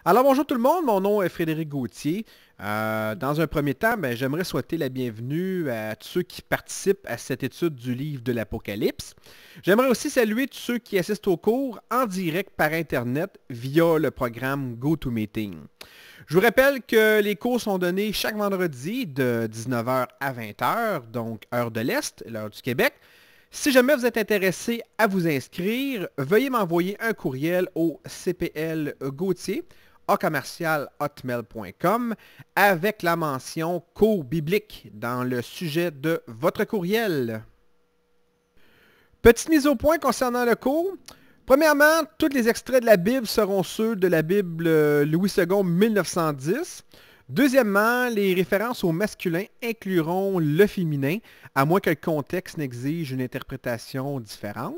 Alors bonjour tout le monde, mon nom est Frédéric Gauthier. Dans un premier temps, j'aimerais souhaiter la bienvenue à tous ceux qui participent à cette étude du livre de l'Apocalypse. J'aimerais aussi saluer tous ceux qui assistent au cours en direct par Internet via le programme GoToMeeting. Je vous rappelle que les cours sont donnés chaque vendredi de 19h à 20h, donc heure de l'Est, l'heure du Québec. Si jamais vous êtes intéressé à vous inscrire, veuillez m'envoyer un courriel au cplgauthier@hotmail.com avec la mention cours biblique dans le sujet de votre courriel. Petite mise au point concernant le cours. Premièrement, tous les extraits de la Bible seront ceux de la Bible Louis II 1910. Deuxièmement, les références au masculin incluront le féminin, à moins que le contexte n'exige une interprétation différente.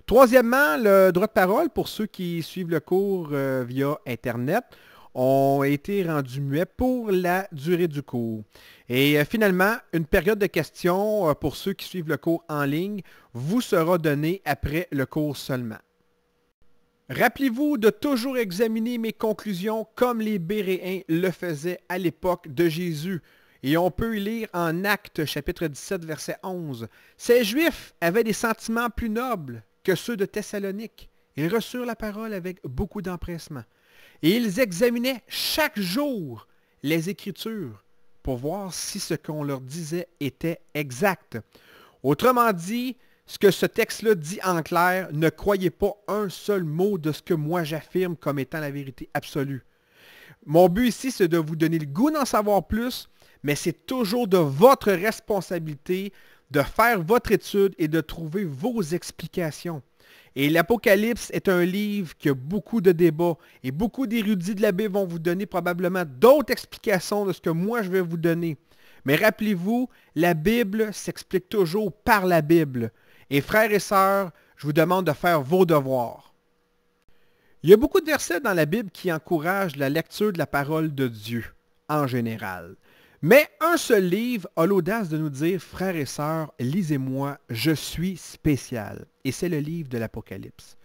Troisièmement, le droit de parole, pour ceux qui suivent le cours via Internet, ont été rendus muets pour la durée du cours. Et finalement, une période de questions pour ceux qui suivent le cours en ligne vous sera donnée après le cours seulement. Rappelez-vous de toujours examiner mes conclusions comme les Béréens le faisaient à l'époque de Jésus. Et on peut y lire en Actes chapitre 17, verset 11. Ces Juifs avaient des sentiments plus nobles que ceux de Thessalonique. Ils reçurent la parole avec beaucoup d'empressement. Et ils examinaient chaque jour les Écritures pour voir si ce qu'on leur disait était exact. Autrement dit, ce que ce texte-là dit en clair, ne croyez pas un seul mot de ce que moi j'affirme comme étant la vérité absolue. Mon but ici, c'est de vous donner le goût d'en savoir plus, mais c'est toujours de votre responsabilité de faire votre étude et de trouver vos explications. Et l'Apocalypse est un livre qui a beaucoup de débats et beaucoup d'érudits de la Bible vont vous donner probablement d'autres explications de ce que moi je vais vous donner. Mais rappelez-vous, la Bible s'explique toujours par la Bible. Et frères et sœurs, je vous demande de faire vos devoirs. Il y a beaucoup de versets dans la Bible qui encouragent la lecture de la parole de Dieu, en général. Mais un seul livre a l'audace de nous dire, frères et sœurs, lisez-moi, je suis spécial. Et c'est le livre de l'Apocalypse.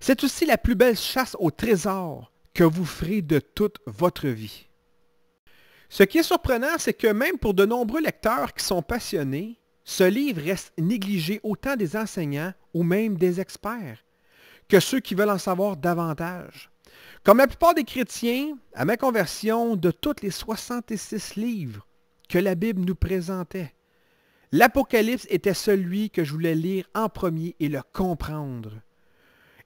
C'est aussi la plus belle chasse au trésor que vous ferez de toute votre vie. Ce qui est surprenant, c'est que même pour de nombreux lecteurs qui sont passionnés, ce livre reste négligé autant des enseignants ou même des experts que ceux qui veulent en savoir davantage. Comme la plupart des chrétiens, à ma conversion, de tous les 66 livres que la Bible nous présentait, l'Apocalypse était celui que je voulais lire en premier et le comprendre.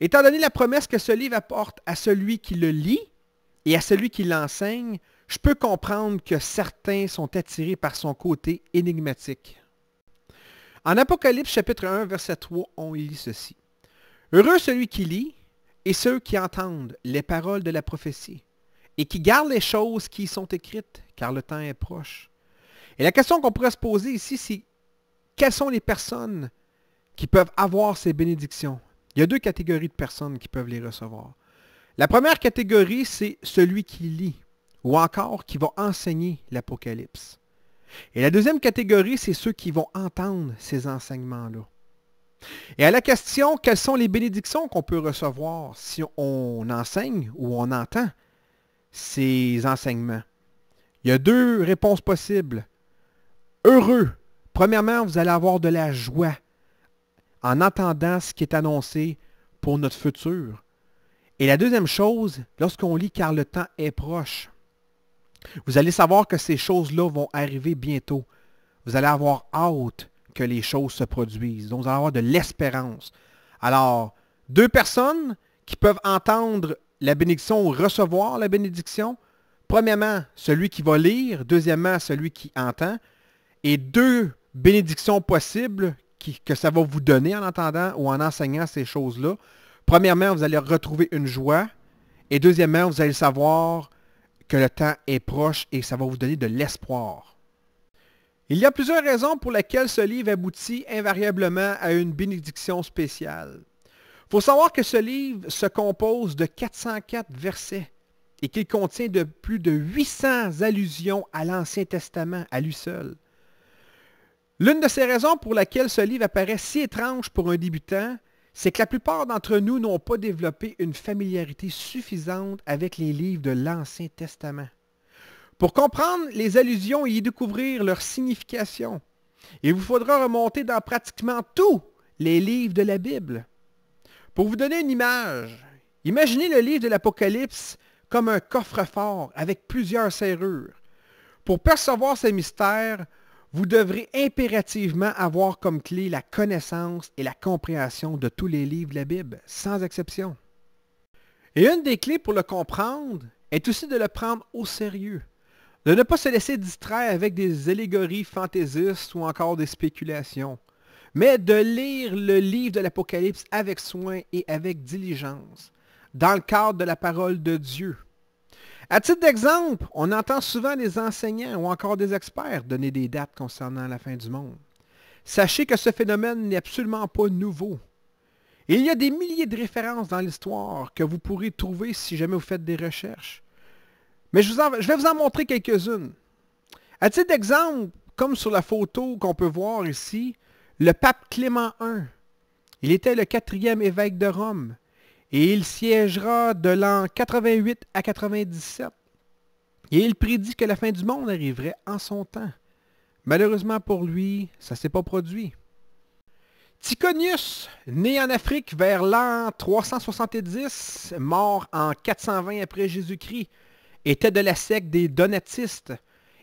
Étant donné la promesse que ce livre apporte à celui qui le lit et à celui qui l'enseigne, je peux comprendre que certains sont attirés par son côté énigmatique. En Apocalypse chapitre 1, verset 3, on lit ceci. « Heureux celui qui lit et ceux qui entendent les paroles de la prophétie et qui gardent les choses qui y sont écrites, car le temps est proche. » Et la question qu'on pourrait se poser ici, c'est quelles sont les personnes qui peuvent avoir ces bénédictions? Il y a deux catégories de personnes qui peuvent les recevoir. La première catégorie, c'est celui qui lit ou encore qui va enseigner l'Apocalypse. Et la deuxième catégorie, c'est ceux qui vont entendre ces enseignements-là. Et à la question, quelles sont les bénédictions qu'on peut recevoir si on enseigne ou on entend ces enseignements? Il y a deux réponses possibles. Heureux. Premièrement, vous allez avoir de la joie en entendant ce qui est annoncé pour notre futur. Et la deuxième chose, lorsqu'on lit « car le temps est proche », vous allez savoir que ces choses-là vont arriver bientôt. Vous allez avoir hâte que les choses se produisent. Donc, vous allez avoir de l'espérance. Alors, deux personnes qui peuvent entendre la bénédiction ou recevoir la bénédiction. Premièrement, celui qui va lire. Deuxièmement, celui qui entend. Et deux bénédictions possibles que ça va vous donner en entendant ou en enseignant ces choses-là. Premièrement, vous allez retrouver une joie. Et deuxièmement, vous allez savoir que le temps est proche et ça va vous donner de l'espoir. Il y a plusieurs raisons pour lesquelles ce livre aboutit invariablement à une bénédiction spéciale. Il faut savoir que ce livre se compose de 404 versets et qu'il contient de plus de 800 allusions à l'Ancien Testament à lui seul. L'une de ces raisons pour laquelle ce livre apparaît si étrange pour un débutant, c'est que la plupart d'entre nous n'ont pas développé une familiarité suffisante avec les livres de l'Ancien Testament. Pour comprendre les allusions et y découvrir leur signification, il vous faudra remonter dans pratiquement tous les livres de la Bible. Pour vous donner une image, imaginez le livre de l'Apocalypse comme un coffre-fort avec plusieurs serrures. Pour percevoir ces mystères, vous devrez impérativement avoir comme clé la connaissance et la compréhension de tous les livres de la Bible, sans exception. Et une des clés pour le comprendre est aussi de le prendre au sérieux, de ne pas se laisser distraire avec des allégories fantaisistes ou encore des spéculations, mais de lire le livre de l'Apocalypse avec soin et avec diligence, dans le cadre de la parole de Dieu. À titre d'exemple, on entend souvent des enseignants ou encore des experts donner des dates concernant la fin du monde. Sachez que ce phénomène n'est absolument pas nouveau. Il y a des milliers de références dans l'histoire que vous pourrez trouver si jamais vous faites des recherches. Mais je vais vous en montrer quelques-unes. À titre d'exemple, comme sur la photo qu'on peut voir ici, le pape Clément I, il était le 4e évêque de Rome. Et il siégera de l'an 88 à 97. Et il prédit que la fin du monde arriverait en son temps. Malheureusement pour lui, ça ne s'est pas produit. Tychonius, né en Afrique vers l'an 370, mort en 420 après Jésus-Christ, était de la secte des donatistes.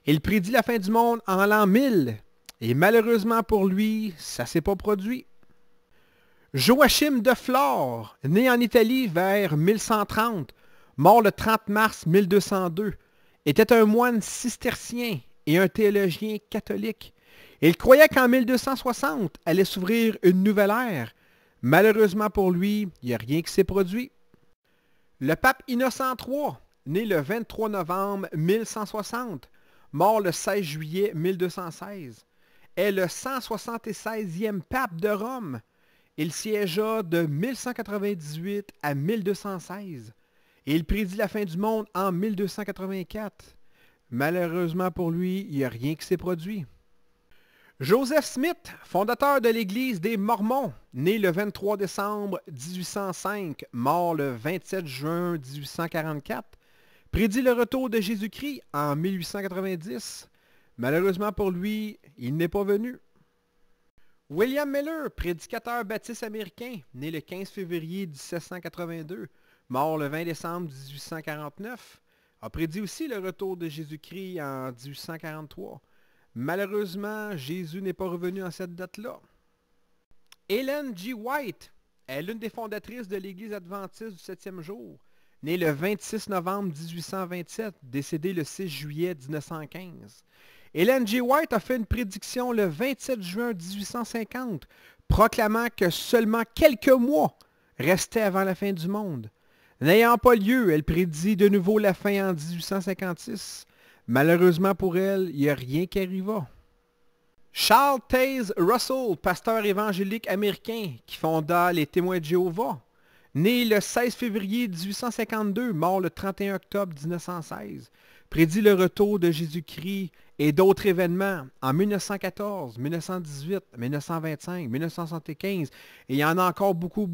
Il prédit la fin du monde en l'an 1000. Et malheureusement pour lui, ça ne s'est pas produit. Joachim de Flore, né en Italie vers 1130, mort le 30 mars 1202, était un moine cistercien et un théologien catholique. Il croyait qu'en 1260 allait s'ouvrir une nouvelle ère. Malheureusement pour lui, il n'y a rien qui s'est produit. Le pape Innocent III, né le 23 novembre 1160, mort le 16 juillet 1216, est le 176e pape de Rome. Il siégea de 1198 à 1216 et il prédit la fin du monde en 1284. Malheureusement pour lui, il n'y a rien qui s'est produit. Joseph Smith, fondateur de l'Église des Mormons, né le 23 décembre 1805, mort le 27 juin 1844, prédit le retour de Jésus-Christ en 1890. Malheureusement pour lui, il n'est pas venu. William Miller, prédicateur baptiste américain, né le 15 février 1782, mort le 20 décembre 1849, a prédit aussi le retour de Jésus-Christ en 1843. Malheureusement, Jésus n'est pas revenu en cette date-là. Ellen G. White est l'une des fondatrices de l'Église adventiste du 7e jour, née le 26 novembre 1827, décédée le 6 juillet 1915. Ellen G. White a fait une prédiction le 27 juin 1850, proclamant que seulement quelques mois restaient avant la fin du monde. N'ayant pas lieu, elle prédit de nouveau la fin en 1856. Malheureusement pour elle, il n'y a rien qui arriva. Charles Taze Russell, pasteur évangélique américain qui fonda les Témoins de Jéhovah, né le 16 février 1852, mort le 31 octobre 1916, prédit le retour de Jésus-Christ et d'autres événements en 1914, 1918, 1925, 1975, et il y en a encore beaucoup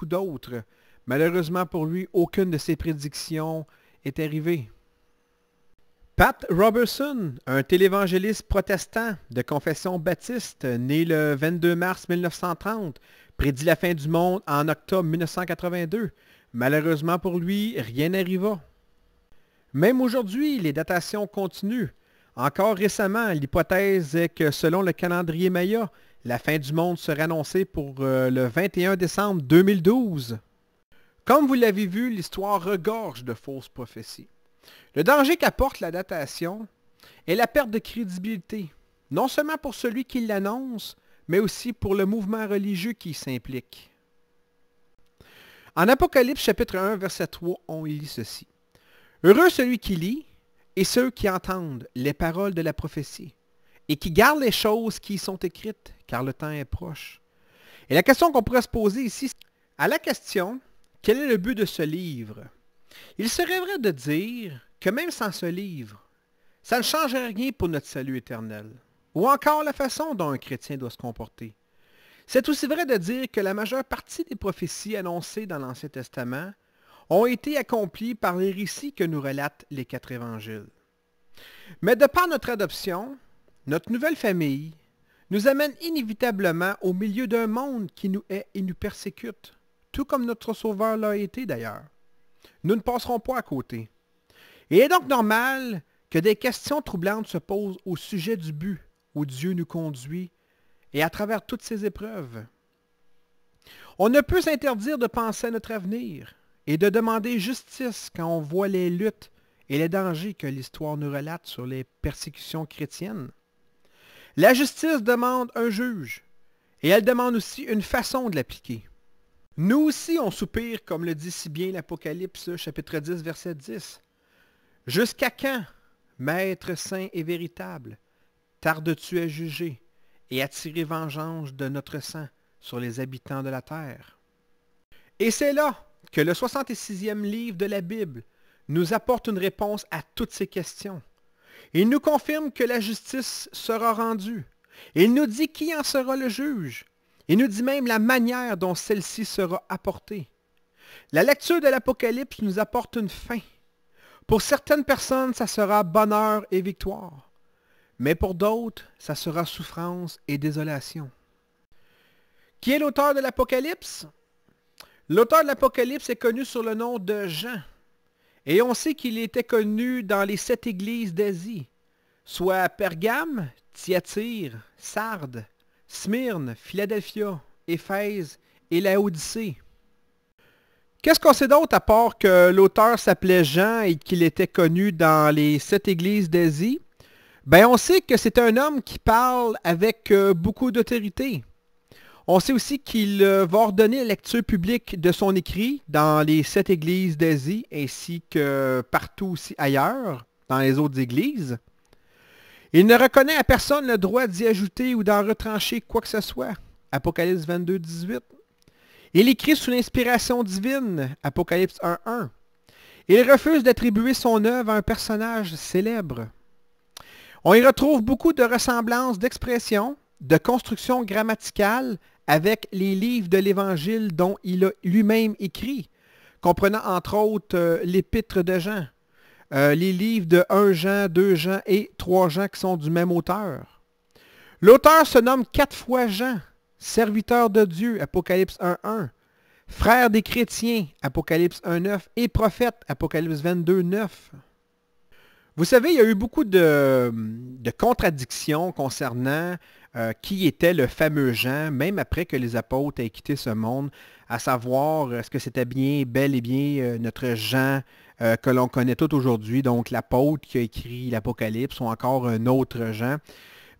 d'autres. Malheureusement pour lui, aucune de ces prédictions est arrivée. Pat Robertson, un télévangéliste protestant de confession baptiste, né le 22 mars 1930, prédit la fin du monde en octobre 1982. Malheureusement pour lui, rien n'arriva. Même aujourd'hui, les datations continuent. Encore récemment, l'hypothèse est que selon le calendrier Maya, la fin du monde serait annoncée pour le 21 décembre 2012. Comme vous l'avez vu, l'histoire regorge de fausses prophéties. Le danger qu'apporte la datation est la perte de crédibilité, non seulement pour celui qui l'annonce, mais aussi pour le mouvement religieux qui s'implique. En Apocalypse chapitre 1, verset 3, on lit ceci. « Heureux celui qui lit et ceux qui entendent les paroles de la prophétie et qui gardent les choses qui y sont écrites, car le temps est proche. » Et la question qu'on pourrait se poser ici, à la question « Quel est le but de ce livre ?» Il serait vrai de dire que même sans ce livre, ça ne changerait rien pour notre salut éternel, ou encore la façon dont un chrétien doit se comporter. C'est aussi vrai de dire que la majeure partie des prophéties annoncées dans l'Ancien Testament ont été accomplies par les récits que nous relatent les 4 évangiles. Mais de par notre adoption, notre nouvelle famille nous amène inévitablement au milieu d'un monde qui nous hait et nous persécute, tout comme notre Sauveur l'a été d'ailleurs. Nous ne passerons pas à côté. Il est donc normal que des questions troublantes se posent au sujet du but où Dieu nous conduit et à travers toutes ces épreuves. On ne peut s'interdire de penser à notre avenir et de demander justice quand on voit les luttes et les dangers que l'histoire nous relate sur les persécutions chrétiennes. La justice demande un juge et elle demande aussi une façon de l'appliquer. Nous aussi on soupire, comme le dit si bien l'Apocalypse, chapitre 10, verset 10. « Jusqu'à quand, Maître saint et véritable, tardes-tu à juger et à tirer vengeance de notre sang sur les habitants de la terre? » Et c'est là que le 66e livre de la Bible nous apporte une réponse à toutes ces questions. Il nous confirme que la justice sera rendue. Il nous dit qui en sera le juge. Il nous dit même la manière dont celle-ci sera apportée. La lecture de l'Apocalypse nous apporte une fin. Pour certaines personnes, ça sera bonheur et victoire. Mais pour d'autres, ça sera souffrance et désolation. Qui est l'auteur de l'Apocalypse? L'auteur de l'Apocalypse est connu sous le nom de Jean. Et on sait qu'il était connu dans les 7 églises d'Asie, soit Pergame, Thyatire, Sardes, Smyrne, Philadelphia, Éphèse et Laodicée. Qu'est-ce qu'on sait d'autre à part que l'auteur s'appelait Jean et qu'il était connu dans les 7 églises d'Asie? Ben, on sait que c'est un homme qui parle avec beaucoup d'autorité. On sait aussi qu'il va ordonner la lecture publique de son écrit dans les 7 églises d'Asie ainsi que partout aussi ailleurs, dans les autres églises. Il ne reconnaît à personne le droit d'y ajouter ou d'en retrancher quoi que ce soit. Apocalypse 22, 18. Il écrit sous l'inspiration divine. Apocalypse 1, 1. Il refuse d'attribuer son œuvre à un personnage célèbre. On y retrouve beaucoup de ressemblances d'expressions, de construction grammaticale avec les livres de l'Évangile dont il a lui-même écrit, comprenant entre autres l'Épître de Jean, les livres de 1 Jean, 2 Jean et 3 Jean qui sont du même auteur. L'auteur se nomme 4 fois Jean, serviteur de Dieu, Apocalypse 1.1, frère des chrétiens, Apocalypse 1.9, et prophète, Apocalypse 22.9. Vous savez, il y a eu beaucoup de contradictions concernant qui était le fameux Jean, même après que les apôtres aient quitté ce monde, à savoir, est-ce que c'était bien, bel et bien notre Jean que l'on connaît tout aujourd'hui, donc l'apôtre qui a écrit l'Apocalypse, ou encore un autre Jean.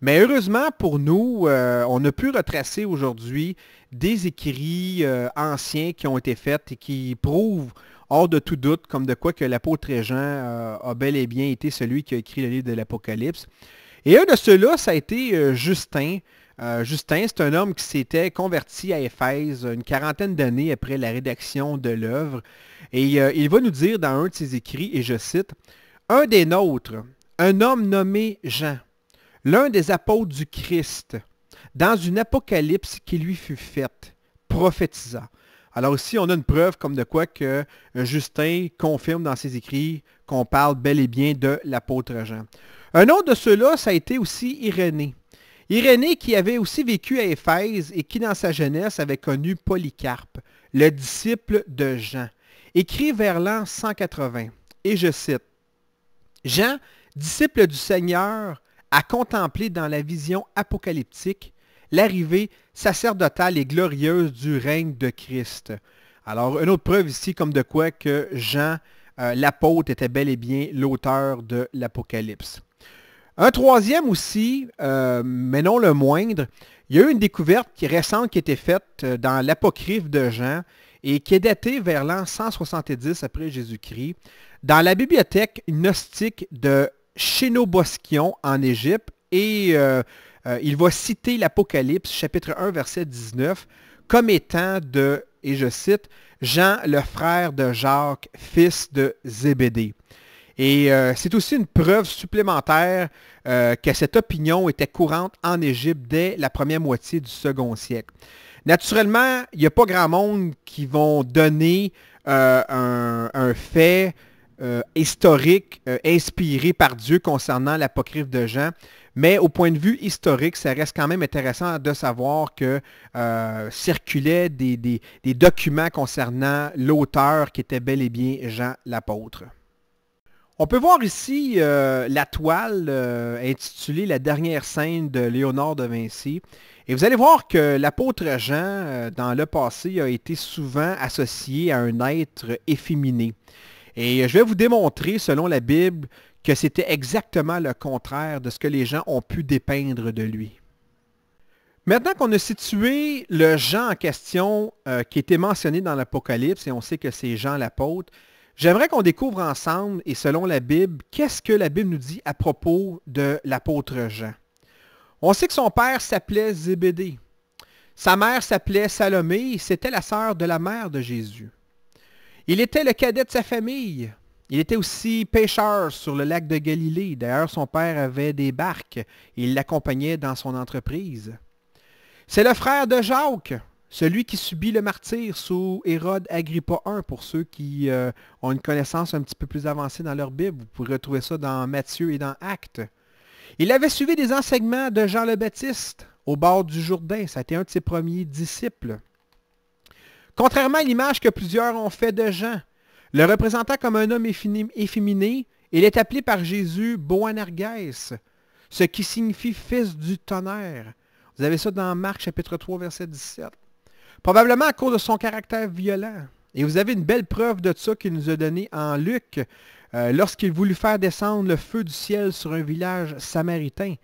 Mais heureusement pour nous, on a pu retracer aujourd'hui des écrits anciens qui ont été faits et qui prouvent, hors de tout doute, comme de quoi que l'apôtre Jean a bel et bien été celui qui a écrit le livre de l'Apocalypse. Et un de ceux-là, ça a été Justin. Justin, c'est un homme qui s'était converti à Éphèse une quarantaine d'années après la rédaction de l'œuvre. Et il va nous dire dans un de ses écrits, et je cite, « Un des nôtres, un homme nommé Jean, l'un des apôtres du Christ, dans une apocalypse qui lui fut faite, prophétisa. » Alors ici, on a une preuve comme de quoi que Justin confirme dans ses écrits qu'on parle bel et bien de l'apôtre Jean. Un autre de ceux-là, ça a été aussi Irénée. Irénée qui avait aussi vécu à Éphèse et qui dans sa jeunesse avait connu Polycarpe, le disciple de Jean, écrit vers l'an 180. Et je cite, « Jean, disciple du Seigneur, a contemplé dans la vision apocalyptique l'arrivée sacerdotale et glorieuse du règne de Christ. » Alors, une autre preuve ici comme de quoi que Jean, l'apôtre, était bel et bien l'auteur de l'Apocalypse. Un troisième aussi, mais non le moindre, il y a eu une découverte récente qui a été faite dans l'apocryphe de Jean et qui est datée vers l'an 170 après Jésus-Christ, dans la bibliothèque gnostique de Chénoboschion en Égypte, et il va citer l'Apocalypse, chapitre 1, verset 19, comme étant de, et je cite, Jean, le frère de Jacques, fils de Zébédée. Et c'est aussi une preuve supplémentaire que cette opinion était courante en Égypte dès la première moitié du second siècle. Naturellement, il n'y a pas grand monde qui vont donner un fait historique inspiré par Dieu concernant l'apocryphe de Jean. Mais au point de vue historique, ça reste quand même intéressant de savoir que circulaient des documents concernant l'auteur qui était bel et bien Jean l'apôtre. On peut voir ici la toile intitulée La dernière scène de Léonard de Vinci. Et vous allez voir que l'apôtre Jean, dans le passé, a été souvent associé à un être efféminé. Et je vais vous démontrer, selon la Bible, que c'était exactement le contraire de ce que les gens ont pu dépeindre de lui. Maintenant qu'on a situé le Jean en question qui était mentionné dans l'Apocalypse, et on sait que c'est Jean l'apôtre, j'aimerais qu'on découvre ensemble, et selon la Bible, qu'est-ce que la Bible nous dit à propos de l'apôtre Jean. On sait que son père s'appelait Zébédée. Sa mère s'appelait Salomé, et c'était la sœur de la mère de Jésus. Il était le cadet de sa famille. Il était aussi pêcheur sur le lac de Galilée. D'ailleurs, son père avait des barques et il l'accompagnait dans son entreprise. C'est le frère de Jacques, celui qui subit le martyre sous Hérode Agrippa I, pour ceux qui ont une connaissance un petit peu plus avancée dans leur Bible. Vous pourrez retrouver ça dans Matthieu et dans Actes. Il avait suivi des enseignements de Jean le Baptiste au bord du Jourdain. Ça a été un de ses premiers disciples. Contrairement à l'image que plusieurs ont fait de Jean, le représentant comme un homme efféminé, il est appelé par Jésus Boanerges, ce qui signifie fils du tonnerre. Vous avez ça dans Marc chapitre 3, verset 17. Probablement à cause de son caractère violent. Et vous avez une belle preuve de ça qu'il nous a donné en Luc, lorsqu'il voulut faire descendre le feu du ciel sur un village samaritain.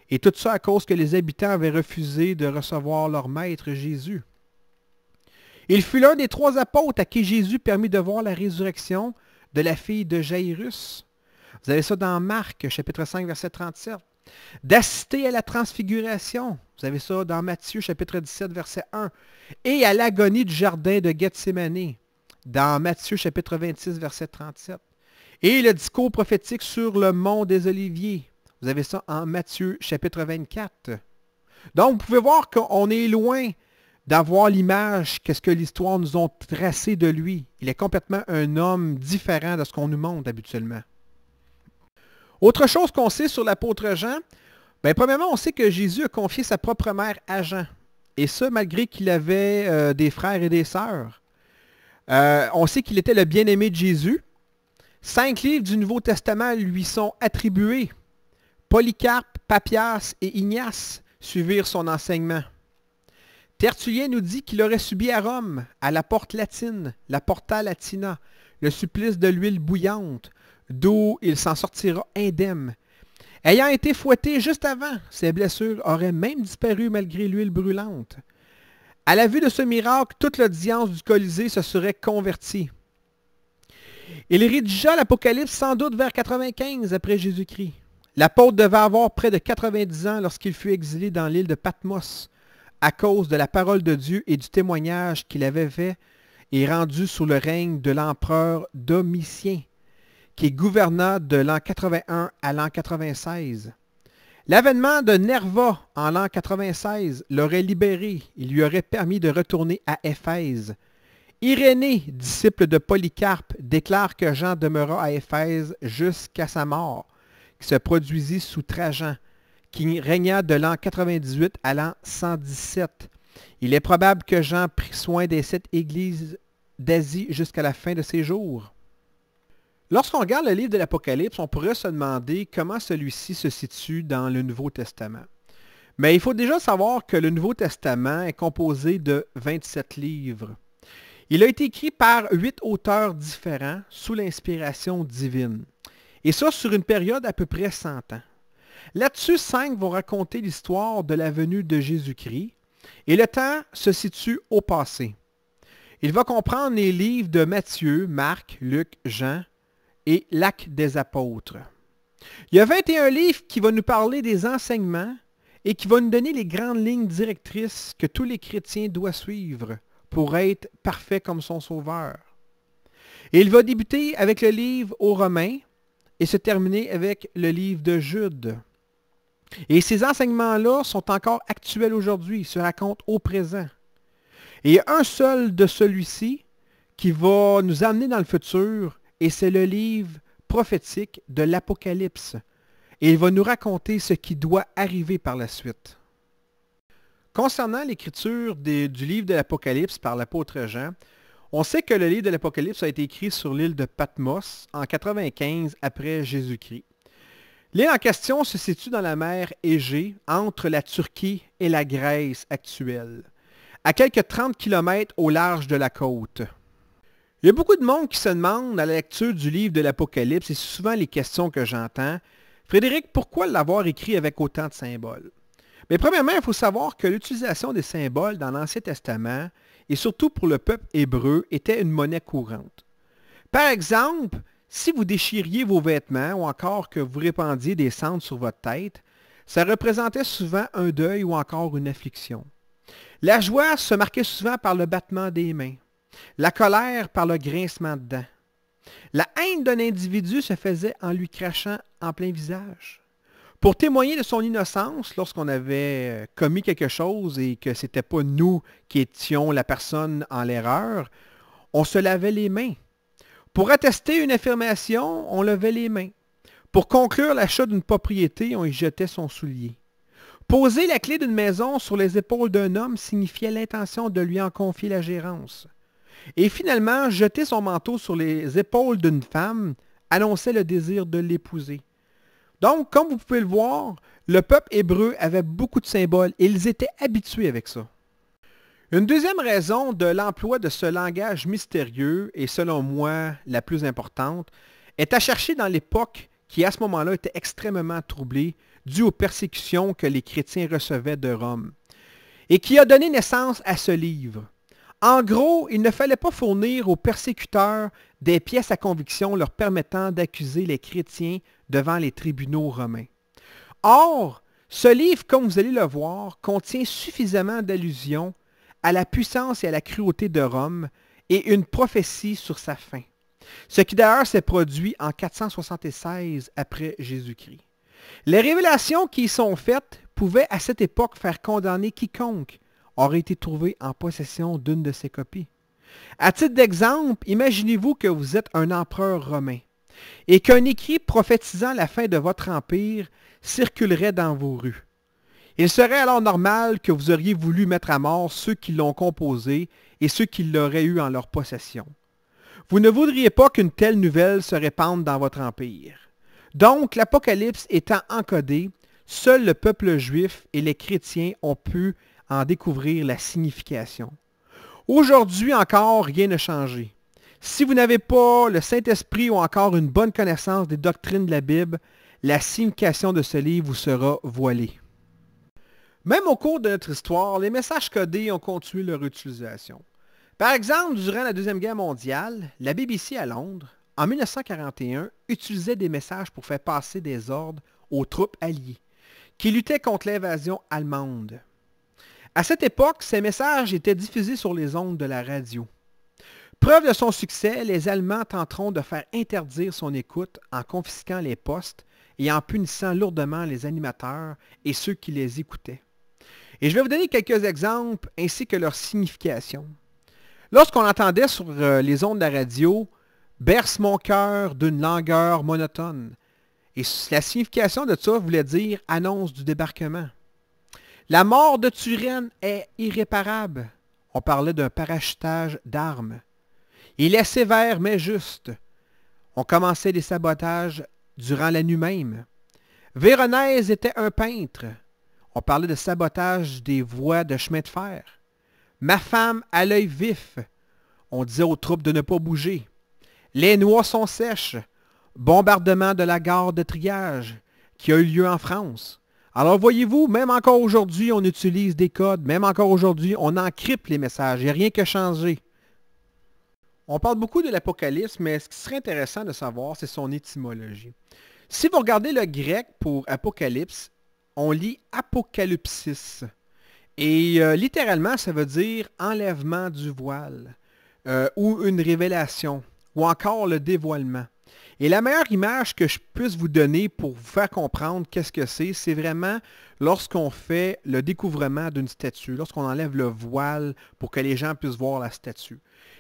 Et tout ça à cause que les habitants avaient refusé de recevoir leur maître Jésus. Il fut l'un des 3 apôtres à qui Jésus permit de voir la résurrection de la fille de Jairus. Vous avez ça dans Marc, chapitre 5, verset 37. D'assister à la transfiguration. Vous avez ça dans Matthieu, chapitre 17, verset 1. Et à l'agonie du jardin de Gethsémane, dans Matthieu, chapitre 26, verset 37. Et le discours prophétique sur le mont des Oliviers. Vous avez ça en Matthieu, chapitre 24. Donc, vous pouvez voir qu'on est loin d'avoir l'image qu'est-ce que l'histoire nous a tracé de lui. Il est complètement un homme différent de ce qu'on nous montre habituellement. Autre chose qu'on sait sur l'apôtre Jean, premièrement, on sait que Jésus a confié sa propre mère à Jean. Et ça, malgré qu'il avait des frères et des sœurs. On sait qu'il était le bien-aimé de Jésus. 5 livres du Nouveau Testament lui sont attribués. Polycarpe, Papias et Ignace suivirent son enseignement. Tertullien nous dit qu'il aurait subi à Rome, à la porte latine, la Porta Latina, le supplice de l'huile bouillante, d'où il s'en sortira indemne. Ayant été fouetté juste avant, ses blessures auraient même disparu malgré l'huile brûlante. À la vue de ce miracle, toute l'audience du Colisée se serait convertie. Il rédigea l'Apocalypse sans doute vers 95 après Jésus-Christ. L'apôtre devait avoir près de 90 ans lorsqu'il fut exilé dans l'île de Patmos, à cause de la parole de Dieu et du témoignage qu'il avait fait et rendu sous le règne de l'empereur Domitien, qui gouverna de l'an 81 à l'an 96. L'avènement de Nerva en l'an 96 l'aurait libéré. Il lui aurait permis de retourner à Éphèse. Irénée, disciple de Polycarpe, déclare que Jean demeura à Éphèse jusqu'à sa mort, qui se produisit sous Trajan, qui régna de l'an 98 à l'an 117. Il est probable que Jean prit soin des 7 églises d'Asie jusqu'à la fin de ses jours. Lorsqu'on regarde le livre de l'Apocalypse, on pourrait se demander comment celui-ci se situe dans le Nouveau Testament. Mais il faut déjà savoir que le Nouveau Testament est composé de 27 livres. Il a été écrit par 8 auteurs différents sous l'inspiration divine. Et ça sur une période à peu près 100 ans. Là-dessus, 5 vont raconter l'histoire de la venue de Jésus-Christ. Et le temps se situe au passé. Il va comprendre les livres de Matthieu, Marc, Luc, Jean et l'Acte des Apôtres. Il y a 21 livres qui vont nous parler des enseignements et qui vont nous donner les grandes lignes directrices que tous les chrétiens doivent suivre pour être parfaits comme son Sauveur. Et il va débuter avec le livre aux Romains, et se terminer avec le livre de Jude. Et ces enseignements-là sont encore actuels aujourd'hui, ils se racontent au présent. Et il y a un seul de celui-ci qui va nous amener dans le futur, et c'est le livre prophétique de l'Apocalypse. Et il va nous raconter ce qui doit arriver par la suite. Concernant l'écriture du livre de l'Apocalypse par l'apôtre Jean, on sait que le livre de l'Apocalypse a été écrit sur l'île de Patmos en 95 après Jésus-Christ. L'île en question se situe dans la mer Égée, entre la Turquie et la Grèce actuelle, à quelques 30 km au large de la côte. Il y a beaucoup de monde qui se demande à la lecture du livre de l'Apocalypse, et c'est souvent les questions que j'entends. Frédéric, pourquoi l'avoir écrit avec autant de symboles? Mais premièrement, il faut savoir que l'utilisation des symboles dans l'Ancien Testament, et surtout pour le peuple hébreu, était une monnaie courante. Par exemple, si vous déchiriez vos vêtements ou encore que vous répandiez des cendres sur votre tête, ça représentait souvent un deuil ou encore une affliction. La joie se marquait souvent par le battement des mains, la colère par le grincement de dents. La haine d'un individu se faisait en lui crachant en plein visage. Pour témoigner de son innocence lorsqu'on avait commis quelque chose et que ce n'était pas nous qui étions la personne en l'erreur, on se lavait les mains. Pour attester une affirmation, on levait les mains. Pour conclure l'achat d'une propriété, on y jetait son soulier. Poser la clé d'une maison sur les épaules d'un homme signifiait l'intention de lui en confier la gérance. Et finalement, jeter son manteau sur les épaules d'une femme annonçait le désir de l'épouser. Donc, comme vous pouvez le voir, le peuple hébreu avait beaucoup de symboles et ils étaient habitués avec ça. Une deuxième raison de l'emploi de ce langage mystérieux, et selon moi la plus importante, est à chercher dans l'époque qui à ce moment-là était extrêmement troublée due aux persécutions que les chrétiens recevaient de Rome, et qui a donné naissance à ce livre. En gros, il ne fallait pas fournir aux persécuteurs des pièces à conviction leur permettant d'accuser les chrétiens devant les tribunaux romains. Or, ce livre, comme vous allez le voir, contient suffisamment d'allusions à la puissance et à la cruauté de Rome et une prophétie sur sa fin, ce qui d'ailleurs s'est produit en 476 après Jésus-Christ. Les révélations qui y sont faites pouvaient à cette époque faire condamner quiconque aurait été trouvé en possession d'une de ces copies. À titre d'exemple, imaginez-vous que vous êtes un empereur romain et qu'un écrit prophétisant la fin de votre empire circulerait dans vos rues. Il serait alors normal que vous auriez voulu mettre à mort ceux qui l'ont composé et ceux qui l'auraient eu en leur possession. Vous ne voudriez pas qu'une telle nouvelle se répande dans votre empire. Donc, l'Apocalypse étant encodé, seul le peuple juif et les chrétiens ont pu en découvrir la signification. Aujourd'hui encore, rien n'a changé. Si vous n'avez pas le Saint-Esprit ou encore une bonne connaissance des doctrines de la Bible, la signification de ce livre vous sera voilée. Même au cours de notre histoire, les messages codés ont continué leur utilisation. Par exemple, durant la Deuxième Guerre mondiale, la BBC à Londres, en 1941, utilisait des messages pour faire passer des ordres aux troupes alliées, qui luttaient contre l'invasion allemande. À cette époque, ces messages étaient diffusés sur les ondes de la radio. Preuve de son succès, les Allemands tenteront de faire interdire son écoute en confisquant les postes et en punissant lourdement les animateurs et ceux qui les écoutaient. Et je vais vous donner quelques exemples ainsi que leur signification. Lorsqu'on entendait sur les ondes de la radio « Berce mon cœur d'une langueur monotone », et la signification de ça voulait dire « annonce du débarquement ». La mort de Turenne est irréparable. On parlait d'un parachutage d'armes. Il est sévère mais juste. On commençait des sabotages durant la nuit même. Véronèse était un peintre. On parlait de sabotage des voies de chemin de fer. Ma femme a l'œil vif. On disait aux troupes de ne pas bouger. Les noix sont sèches. Bombardement de la gare de triage qui a eu lieu en France. Alors voyez-vous, même encore aujourd'hui, on utilise des codes. Même encore aujourd'hui, on encrypte les messages. Il n'y a rien qui a changé. On parle beaucoup de l'Apocalypse, mais ce qui serait intéressant de savoir, c'est son étymologie. Si vous regardez le grec pour Apocalypse, on lit Apocalypsis. Et littéralement, ça veut dire enlèvement du voile, ou une révélation, ou encore le dévoilement. Et la meilleure image que je puisse vous donner pour vous faire comprendre qu'est-ce que c'est vraiment lorsqu'on fait le découvrement d'une statue, lorsqu'on enlève le voile pour que les gens puissent voir la statue.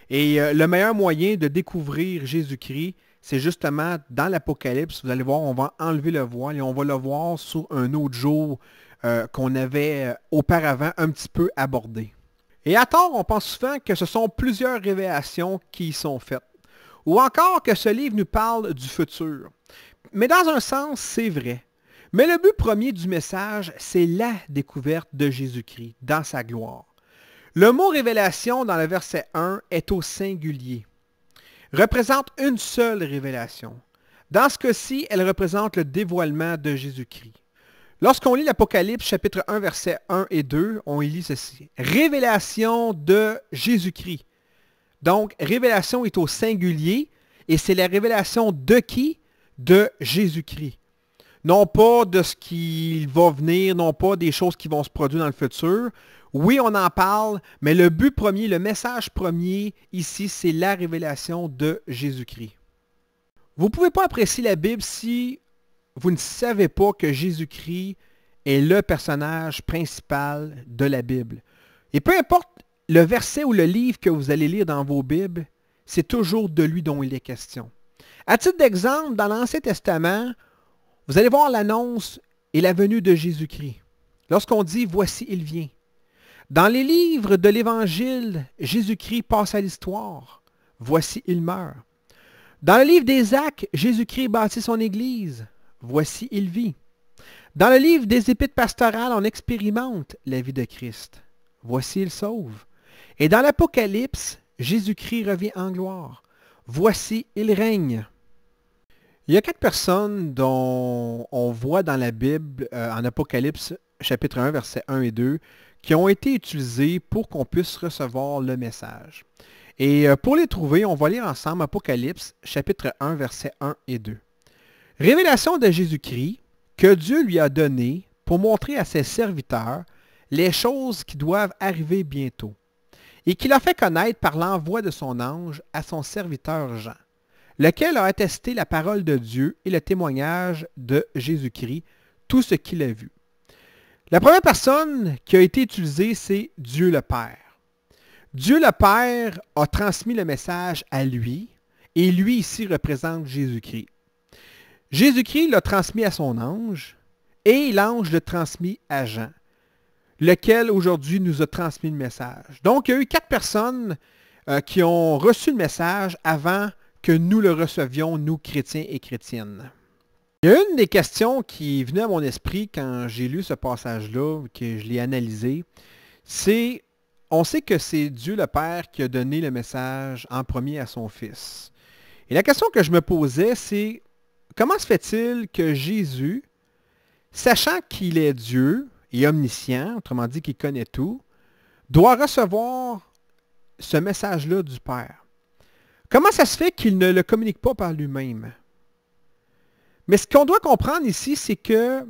Et le meilleur moyen de découvrir Jésus-Christ, c'est justement dans l'Apocalypse. Vous allez voir, on va enlever le voile et on va le voir sur un autre jour qu'on avait auparavant un petit peu abordé. Et à tort, on pense souvent que ce sont plusieurs révélations qui y sont faites. Ou encore que ce livre nous parle du futur. Mais dans un sens, c'est vrai. Mais le but premier du message, c'est la découverte de Jésus-Christ dans sa gloire. Le mot révélation dans le verset 1 est au singulier. Représente une seule révélation. Dans ce cas-ci, elle représente le dévoilement de Jésus-Christ. Lorsqu'on lit l'Apocalypse, chapitre 1, versets 1 et 2, on y lit ceci. Révélation de Jésus-Christ. Donc, révélation est au singulier et c'est la révélation de qui? De Jésus-Christ. Non pas de ce qui va venir, non pas des choses qui vont se produire dans le futur. Oui, on en parle, mais le but premier, le message premier ici, c'est la révélation de Jésus-Christ. Vous ne pouvez pas apprécier la Bible si vous ne savez pas que Jésus-Christ est le personnage principal de la Bible. Et peu importe le verset ou le livre que vous allez lire dans vos Bibles, c'est toujours de lui dont il est question. À titre d'exemple, dans l'Ancien Testament, vous allez voir l'annonce et la venue de Jésus-Christ. Lorsqu'on dit « Voici, il vient ». Dans les livres de l'Évangile, Jésus-Christ passe à l'histoire. « Voici, il meurt ». Dans le livre des Actes, Jésus-Christ bâtit son Église. « Voici, il vit ». Dans le livre des Épîtres pastorales, on expérimente la vie de Christ. « Voici, il sauve ». Et dans l'Apocalypse, Jésus-Christ revient en gloire. « Voici, il règne ». Il y a 4 personnes dont on voit dans la Bible, en Apocalypse, chapitre 1, versets 1 et 2, qui ont été utilisées pour qu'on puisse recevoir le message. Et pour les trouver, on va lire ensemble Apocalypse, chapitre 1, versets 1 et 2. Révélation de Jésus-Christ que Dieu lui a donné pour montrer à ses serviteurs les choses qui doivent arriver bientôt, et qu'il a fait connaître par l'envoi de son ange à son serviteur Jean, lequel a attesté la parole de Dieu et le témoignage de Jésus-Christ, tout ce qu'il a vu. La première personne qui a été utilisée, c'est Dieu le Père. Dieu le Père a transmis le message à lui, et lui ici représente Jésus-Christ. Jésus-Christ l'a transmis à son ange, et l'ange l'a transmis à Jean, lequel aujourd'hui nous a transmis le message. Donc, il y a eu 4 personnes qui ont reçu le message avant que nous le recevions, nous, chrétiens et chrétiennes. Il y a une des questions qui venait à mon esprit quand j'ai lu ce passage-là, que je l'ai analysé, c'est, on sait que c'est Dieu le Père qui a donné le message en premier à son Fils. Et la question que je me posais, c'est, comment se fait-il que Jésus, sachant qu'il est Dieu et omniscient, autrement dit qu'il connaît tout, doit recevoir ce message-là du Père? Comment ça se fait qu'il ne le communique pas par lui-même? Mais ce qu'on doit comprendre ici, c'est que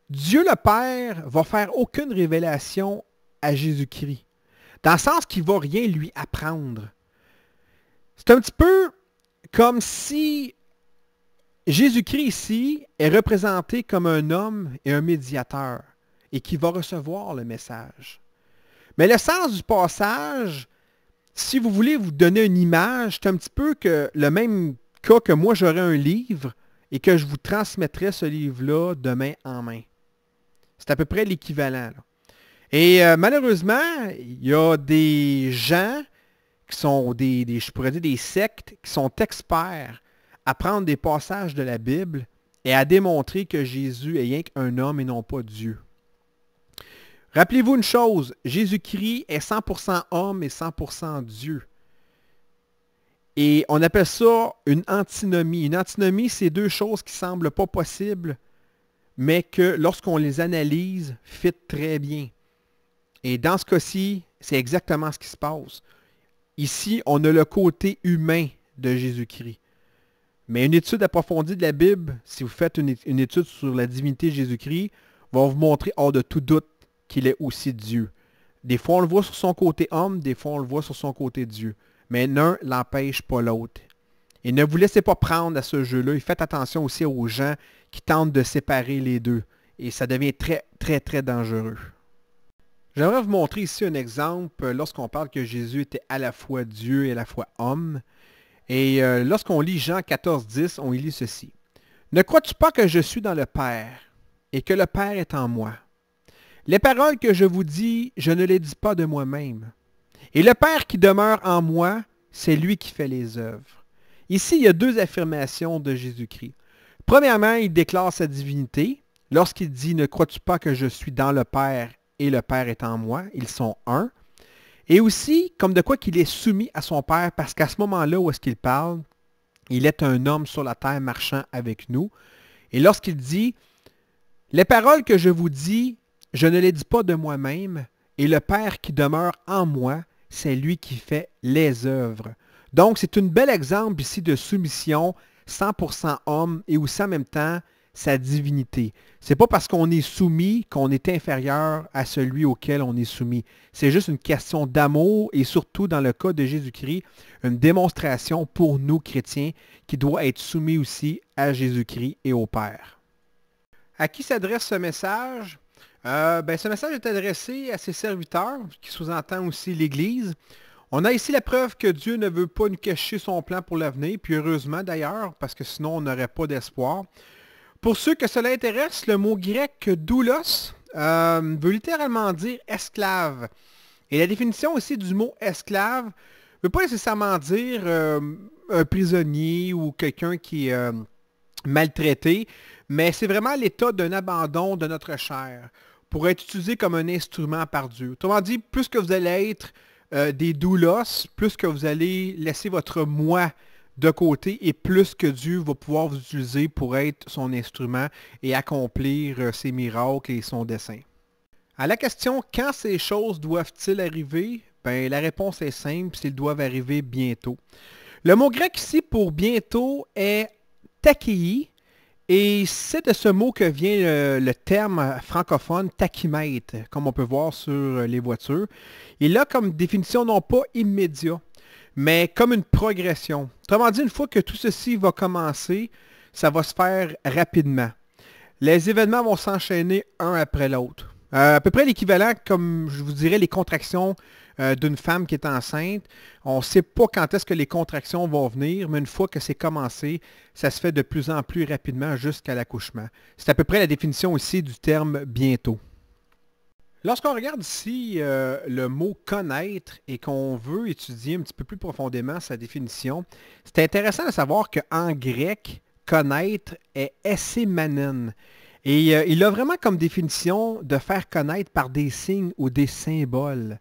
Dieu le Père va faire aucune révélation à Jésus-Christ, dans le sens qu'il ne va rien lui apprendre. C'est un petit peu comme si Jésus-Christ ici est représenté comme un homme et un médiateur, et qui va recevoir le message. Mais le sens du passage, si vous voulez vous donner une image, c'est un petit peu que le même cas que moi j'aurais un livre et que je vous transmettrai ce livre-là de main en main. C'est à peu près l'équivalent. Et malheureusement, il y a des gens qui sont je pourrais dire des sectes, qui sont experts à prendre des passages de la Bible et à démontrer que Jésus est rien qu'un homme et non pas Dieu. Rappelez-vous une chose, Jésus-Christ est 100% homme et 100% Dieu. Et on appelle ça une antinomie. Une antinomie, c'est 2 choses qui ne semblent pas possibles, mais que lorsqu'on les analyse, fit très bien. Et dans ce cas-ci, c'est exactement ce qui se passe. Ici, on a le côté humain de Jésus-Christ. Mais une étude approfondie de la Bible, si vous faites une étude sur la divinité de Jésus-Christ, va vous montrer hors de tout doute qu'il est aussi Dieu. Des fois, on le voit sur son côté homme, des fois, on le voit sur son côté Dieu. Mais l'un n'empêche pas l'autre. Et ne vous laissez pas prendre à ce jeu-là. Et faites attention aussi aux gens qui tentent de séparer les deux. Et ça devient très, très, très dangereux. J'aimerais vous montrer ici un exemple lorsqu'on parle que Jésus était à la fois Dieu et à la fois homme. Et lorsqu'on lit Jean 14,10, on y lit ceci. « Ne crois-tu pas que je suis dans le Père et que le Père est en moi? Les paroles que je vous dis, je ne les dis pas de moi-même. Et le Père qui demeure en moi, c'est lui qui fait les œuvres. » Ici, il y a deux affirmations de Jésus-Christ. Premièrement, il déclare sa divinité. Lorsqu'il dit « Ne crois-tu pas que je suis dans le Père et le Père est en moi », ils sont un. Et aussi, comme de quoi qu'il est soumis à son Père, parce qu'à ce moment-là où est-ce qu'il parle, il est un homme sur la terre marchant avec nous. Et lorsqu'il dit « Les paroles que je vous dis, je ne les dis pas de moi-même, et le Père qui demeure en moi, c'est lui qui fait les œuvres. » Donc, c'est un bel exemple ici de soumission, 100% homme, et aussi en même temps, sa divinité. C'est pas parce qu'on est soumis qu'on est inférieur à celui auquel on est soumis. C'est juste une question d'amour et surtout dans le cas de Jésus-Christ, une démonstration pour nous chrétiens qui doit être soumis aussi à Jésus-Christ et au Père. À qui s'adresse ce message? Ce message est adressé à ses serviteurs, qui sous-entend aussi l'Église. On a ici la preuve que Dieu ne veut pas nous cacher son plan pour l'avenir, puis heureusement d'ailleurs, parce que sinon on n'aurait pas d'espoir. Pour ceux que cela intéresse, le mot grec doulos veut littéralement dire esclave. Et la définition aussi du mot esclave ne veut pas nécessairement dire un prisonnier ou quelqu'un qui est maltraité, mais c'est vraiment l'état d'un abandon de notre chair pour être utilisé comme un instrument par Dieu. Autrement dit, plus que vous allez être des doulos, plus que vous allez laisser votre moi de côté et plus que Dieu va pouvoir vous utiliser pour être son instrument et accomplir ses miracles et son dessein. À la question « Quand ces choses doivent-ils arriver ?» La réponse est simple, c'est qu'ils doivent arriver bientôt. Le mot grec ici pour bientôt est takei et c'est de ce mot que vient le terme francophone tachymètre, comme on peut voir sur les voitures. Il a comme définition non pas immédiat, mais comme une progression. Autrement dit, une fois que tout ceci va commencer, ça va se faire rapidement. Les événements vont s'enchaîner un après l'autre. À peu près l'équivalent, comme je vous dirais, les contractions d'une femme qui est enceinte. On ne sait pas quand est-ce que les contractions vont venir, mais une fois que c'est commencé, ça se fait de plus en plus rapidement jusqu'à l'accouchement. C'est à peu près la définition ici du terme « bientôt ». Lorsqu'on regarde ici le mot « connaître » et qu'on veut étudier un petit peu plus profondément sa définition, c'est intéressant de savoir qu'en grec, « connaître » est « essemanen ». Et il a vraiment comme définition de faire connaître par des signes ou des symboles.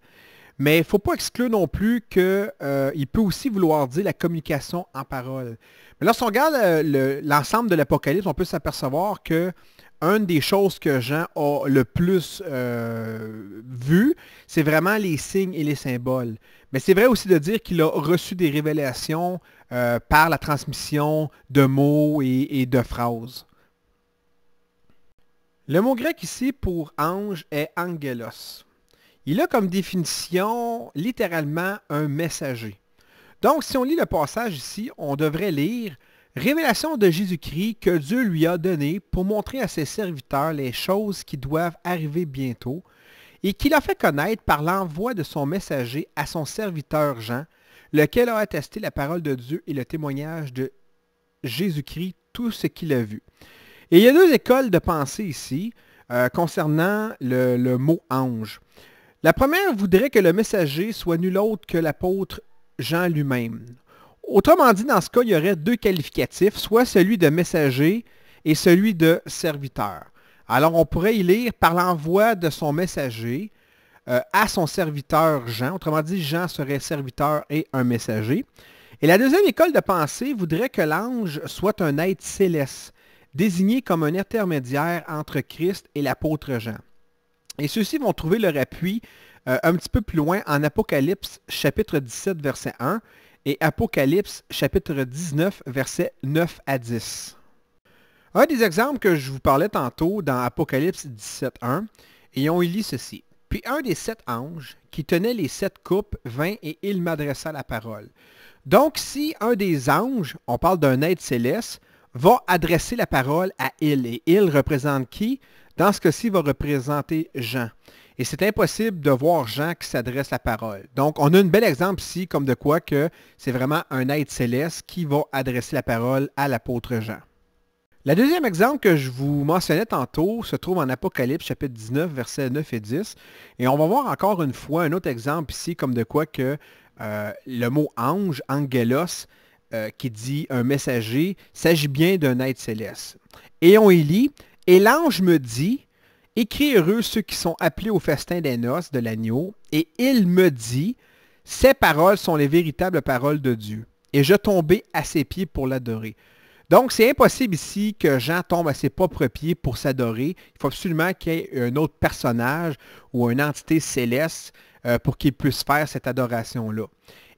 Mais il ne faut pas exclure non plus qu'il peut aussi vouloir dire la communication en parole. Mais lorsqu'on regarde l'ensemble de l'Apocalypse, on peut s'apercevoir que une des choses que Jean a le plus vu, c'est vraiment les signes et les symboles. Mais c'est vrai aussi de dire qu'il a reçu des révélations par la transmission de mots et de phrases. Le mot grec ici pour ange est angelos. Il a comme définition littéralement un messager. Donc si on lit le passage ici, on devrait lire « Révélation de Jésus-Christ que Dieu lui a donnée pour montrer à ses serviteurs les choses qui doivent arriver bientôt et qu'il a fait connaître par l'envoi de son messager à son serviteur Jean, lequel a attesté la parole de Dieu et le témoignage de Jésus-Christ, tout ce qu'il a vu. » Et il y a deux écoles de pensée ici concernant le mot « ange ». La première voudrait que le messager soit nul autre que l'apôtre Jean lui-même. Autrement dit, dans ce cas, il y aurait deux qualificatifs, soit celui de messager et celui de serviteur. Alors, on pourrait y lire par l'envoi de son messager à son serviteur Jean. Autrement dit, Jean serait serviteur et un messager. Et la deuxième école de pensée voudrait que l'ange soit un être céleste, désigné comme un intermédiaire entre Christ et l'apôtre Jean. Et ceux-ci vont trouver leur appui un petit peu plus loin en Apocalypse chapitre 17, verset 1 et Apocalypse chapitre 19, versets 9 à 10. Un des exemples que je vous parlais tantôt dans Apocalypse 17, 1, et on y lit ceci. « Puis un des 7 anges qui tenait les 7 coupes vint et il m'adressa la parole. Donc, si un des anges, on parle d'un être céleste, va adresser la parole à il, et il représente qui? Dans ce cas-ci, il va représenter Jean. Et c'est impossible de voir Jean qui s'adresse la parole. Donc, on a un bel exemple ici, comme de quoi que c'est vraiment un être céleste qui va adresser la parole à l'apôtre Jean. Le deuxième exemple que je vous mentionnais tantôt se trouve en Apocalypse chapitre 19, versets 9 et 10. Et on va voir encore une fois un autre exemple ici, comme de quoi que le mot ange, angelos, qui dit un messager, s'agit bien d'un être céleste. Et on y lit, « Et l'ange me dit, écris heureux ceux qui sont appelés au festin des noces de l'agneau, et il me dit, ces paroles sont les véritables paroles de Dieu. Et je tombai à ses pieds pour l'adorer. » Donc, c'est impossible ici que Jean tombe à ses propres pieds pour s'adorer. Il faut absolument qu'il y ait un autre personnage ou une entité céleste pour qu'il puisse faire cette adoration-là.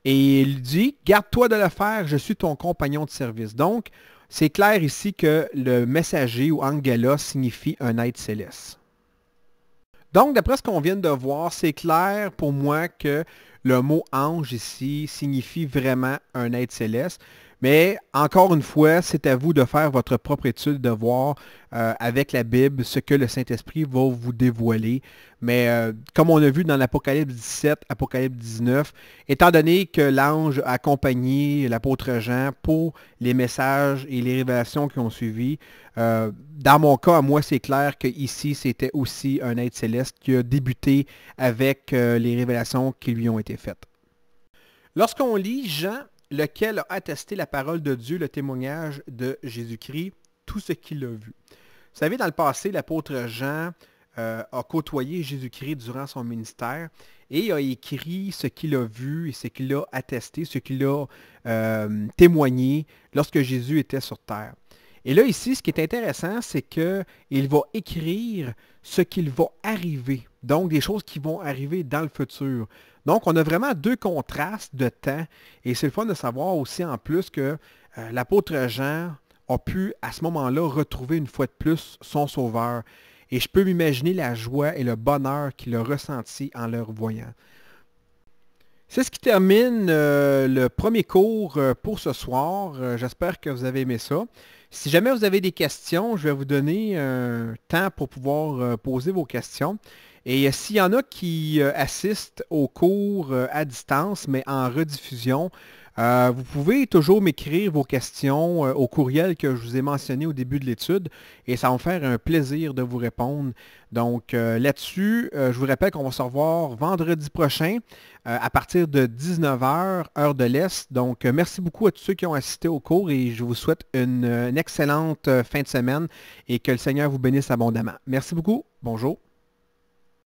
Et il dit, « Garde-toi de le faire, je suis ton compagnon de service. » Donc, c'est clair ici que le messager ou angela signifie un être céleste. Donc, d'après ce qu'on vient de voir, c'est clair pour moi que le mot ange ici signifie vraiment un être céleste. Mais encore une fois, c'est à vous de faire votre propre étude, de voir avec la Bible ce que le Saint-Esprit va vous dévoiler. Mais comme on a vu dans l'Apocalypse 17, Apocalypse 19, étant donné que l'ange a accompagné l'apôtre Jean pour les messages et les révélations qui ont suivi, dans mon cas, à moi, c'est clair qu'ici, c'était aussi un être céleste qui a débuté avec les révélations qui lui ont été faites. Lorsqu'on lit Jean, lequel a attesté la parole de Dieu, le témoignage de Jésus-Christ, tout ce qu'il a vu. Vous savez, dans le passé, l'apôtre Jean a côtoyé Jésus-Christ durant son ministère et a écrit ce qu'il a vu et ce qu'il a attesté, ce qu'il a témoigné lorsque Jésus était sur terre. Et là, ici, ce qui est intéressant, c'est qu'il va écrire ce qu'il va arriver. Donc, des choses qui vont arriver dans le futur. Donc, on a vraiment deux contrastes de temps. Et c'est le fun de savoir aussi en plus que l'apôtre Jean a pu, à ce moment-là, retrouver une fois de plus son Sauveur. Et je peux m'imaginer la joie et le bonheur qu'il a ressenti en le revoyant. C'est ce qui termine le premier cours pour ce soir. J'espère que vous avez aimé ça. Si jamais vous avez des questions, je vais vous donner un temps pour pouvoir poser vos questions. Et s'il y en a qui assistent au cours à distance, mais en rediffusion, vous pouvez toujours m'écrire vos questions au courriel que je vous ai mentionné au début de l'étude et ça va me faire un plaisir de vous répondre. Donc là-dessus, je vous rappelle qu'on va se revoir vendredi prochain à partir de 19 h, heure de l'Est. Donc merci beaucoup à tous ceux qui ont assisté au cours et je vous souhaite une excellente fin de semaine et que le Seigneur vous bénisse abondamment. Merci beaucoup. Bonjour.